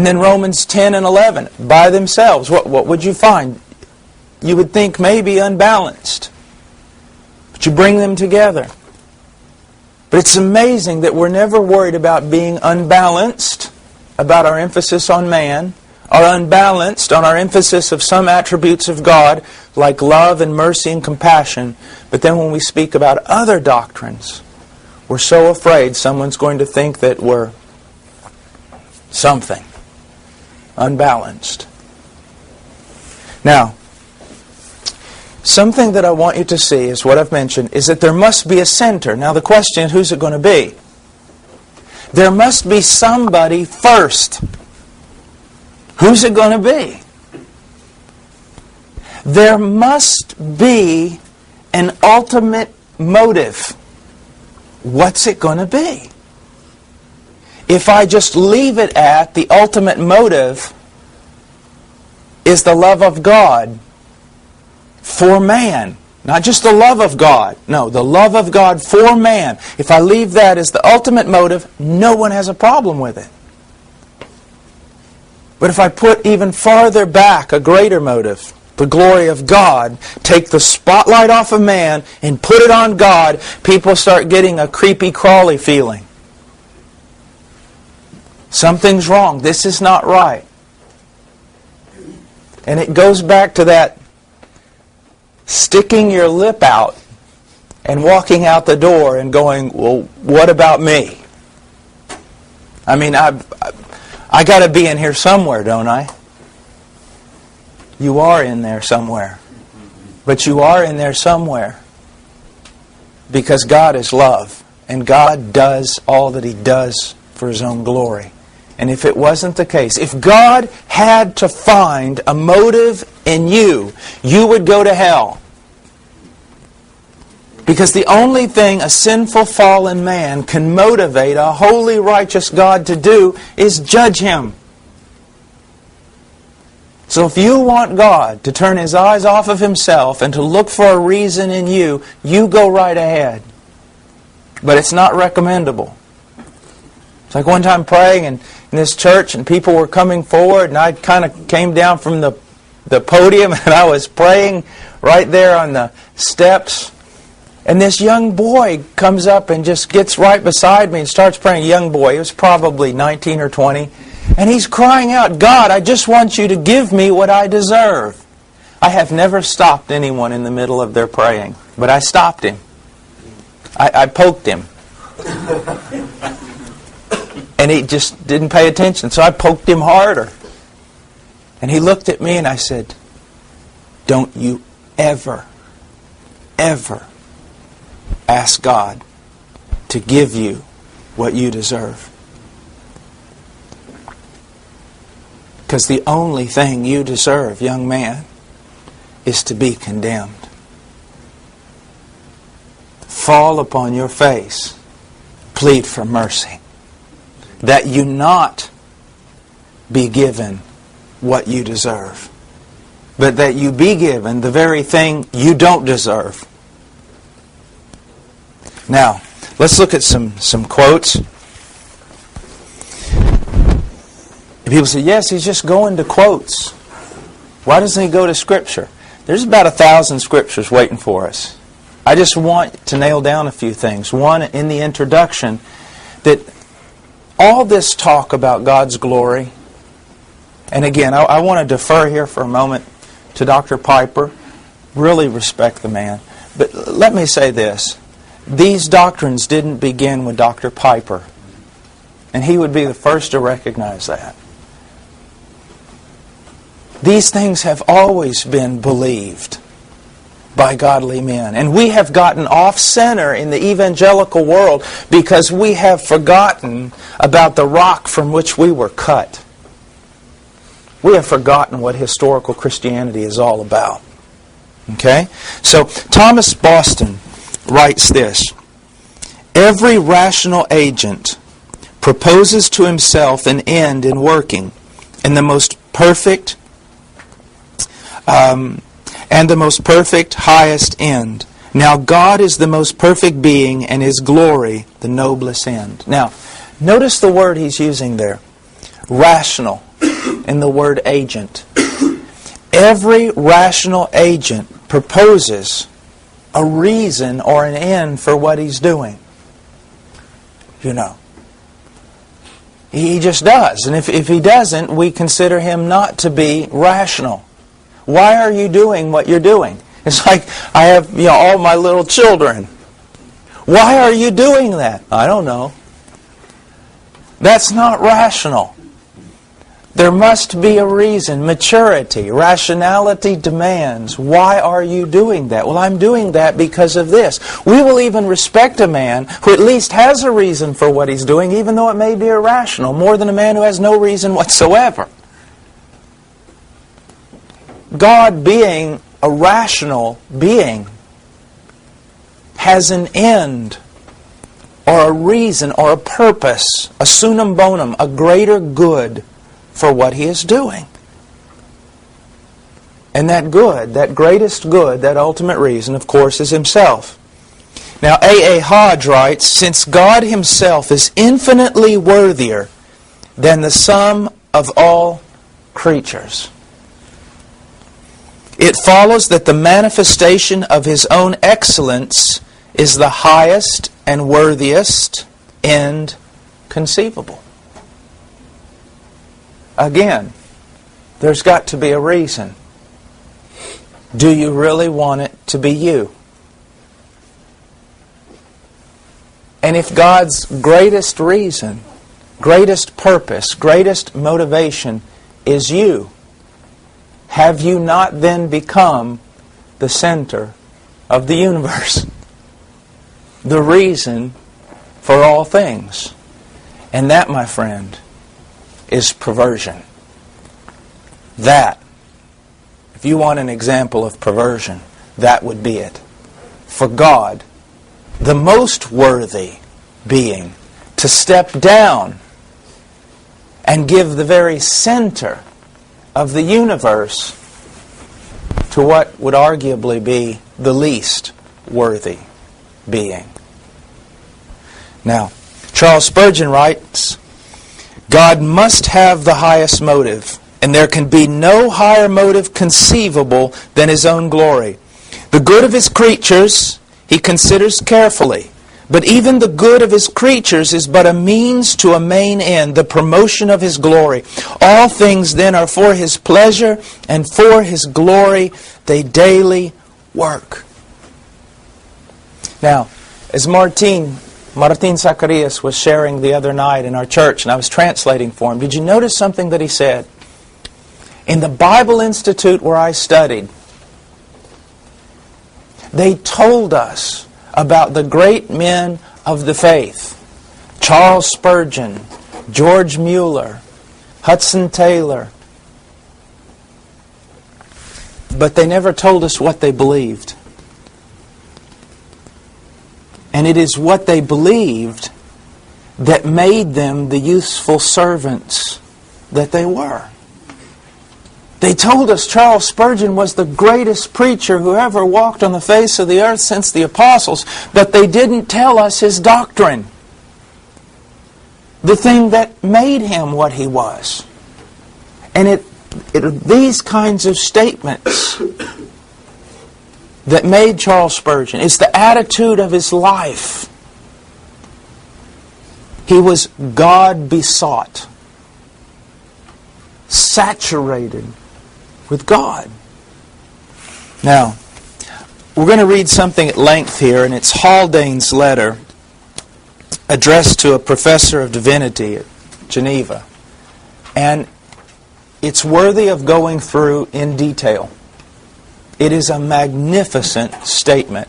And then Romans 10 and 11, by themselves, what would you find? You would think maybe unbalanced. But you bring them together. But it's amazing that we're never worried about being unbalanced, about our emphasis on man, or unbalanced on our emphasis of some attributes of God, like love and mercy and compassion. But then when we speak about other doctrines, we're so afraid someone's going to think that we're something unbalanced. Now, something that I want you to see is what I've mentioned, is that there must be a center. Now the question is, who's it going to be? There must be somebody first. Who's it going to be? There must be an ultimate motive. What's it going to be? If I just leave it at the ultimate motive is the love of God for man. Not just the love of God. No, the love of God for man. If I leave that as the ultimate motive, no one has a problem with it. But if I put even farther back a greater motive, the glory of God, take the spotlight off of man and put it on God, people start getting a creepy crawly feeling. Something's wrong. This is not right. And it goes back to that sticking your lip out and walking out the door and going, well, what about me? I mean, I got to be in here somewhere, don't I? You are in there somewhere. But you are in there somewhere because God is love. And God does all that He does for His own glory. And if it wasn't the case, if God had to find a motive in you, you would go to hell. Because the only thing a sinful, fallen man can motivate a holy, righteous God to do is judge him. So if you want God to turn His eyes off of Himself and to look for a reason in you, you go right ahead. But it's not recommendable. It's like one time praying in this church and people were coming forward and I kind of came down from the podium and I was praying right there on the steps. And this young boy comes up and just gets right beside me and starts praying. Young boy, he was probably 19 or 20. And he's crying out, God, I just want you to give me what I deserve. I have never stopped anyone in the middle of their praying. But I stopped him. I poked him. And he just didn't pay attention. So I poked him harder. And he looked at me and I said, don't you ever, ever ask God to give you what you deserve. Because the only thing you deserve, young man, is to be condemned. Fall upon your face, plead for mercy, that you not be given what you deserve, but that you be given the very thing you don't deserve. Now, let's look at some quotes. People say, yes, he's just going to quotes. Why doesn't he go to Scripture? There's about 1,000 Scriptures waiting for us. I just want to nail down a few things. One, in the introduction, that all this talk about God's glory, and again, I want to defer here for a moment to Dr. Piper. Really respect the man. But let me say this. These doctrines didn't begin with Dr. Piper. And he would be the first to recognize that. These things have always been believed by godly men. And we have gotten off center in the evangelical world because we have forgotten about the rock from which we were cut. We have forgotten what historical Christianity is all about. Okay? So, Thomas Boston writes this: every rational agent proposes to himself an end in working, and the most perfect highest end. Now God is the most perfect being, and His glory the noblest end. Now, notice the word he's using there. rational in the word agent. Every rational agent proposes a reason or an end for what he's doing. You know. He just does. And if he doesn't, we consider him not to be rational. Why are you doing what you're doing? It's like I have all my little children. Why are you doing that? I don't know. That's not rational. There must be a reason. Maturity, rationality demands. Why are you doing that? Well, I'm doing that because of this. We will even respect a man who at least has a reason for what he's doing, even though it may be irrational, more than a man who has no reason whatsoever. God, being a rational being, has an end or a reason or a purpose, a sunum bonum, a greater good for what he is doing. And that good, that greatest good, that ultimate reason, of course, is himself. Now, A.A. Hodge writes, since God himself is infinitely worthier than the sum of all creatures, it follows that the manifestation of his own excellence is the highest and worthiest end conceivable. Again, there's got to be a reason. Do you really want it to be you? And if God's greatest reason, greatest purpose, greatest motivation is you, have you not then become the center of the universe? The reason for all things. And that, my friend, is perversion. That, if you want an example of perversion, that would be it. For God, the most worthy being, to step down and give the very center of the universe to what would arguably be the least worthy being. Now, Charles Spurgeon writes, God must have the highest motive, and there can be no higher motive conceivable than his own glory. The good of his creatures he considers carefully, but even the good of his creatures is but a means to a main end, the promotion of his glory. All things then are for his pleasure, and for his glory they daily work. Now, as Martin Zacharias was sharing the other night in our church, and I was translating for him, did you notice something that he said? In the Bible Institute where I studied, they told us about the great men of the faith. Charles Spurgeon, George Mueller, Hudson Taylor. But they never told us what they believed. And it is what they believed that made them the useful servants that they were. They told us Charles Spurgeon was the greatest preacher who ever walked on the face of the earth since the apostles, but they didn't tell us his doctrine. The thing that made him what he was. And these kinds of statements that made Charles Spurgeon. It's the attitude of his life. He was God besought, saturated with God. Now, we're going to read something at length here, and it's Haldane's letter addressed to a professor of divinity at Geneva. And it's worthy of going through in detail. It is a magnificent statement.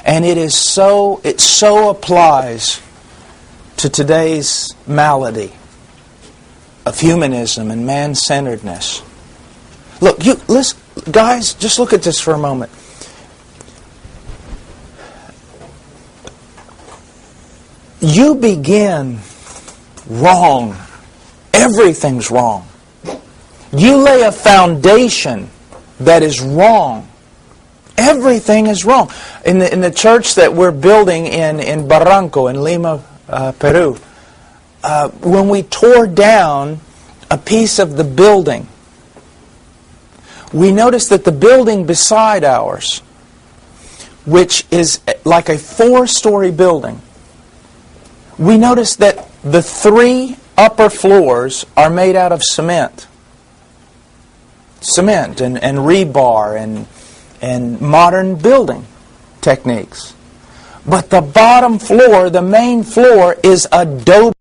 And it so applies to today's malady of humanism and man-centeredness. Look, listen, guys, just look at this for a moment. You begin wrong. Everything's wrong. You lay a foundation that is wrong. Everything is wrong. In the church that we're building in Barranco, in Lima, Peru, when we tore down a piece of the building. We notice that the building beside ours, which is like a 4-story building, we notice that the 3 upper floors are made out of cement. Cement and rebar and modern building techniques. But the bottom floor, the main floor, is adobe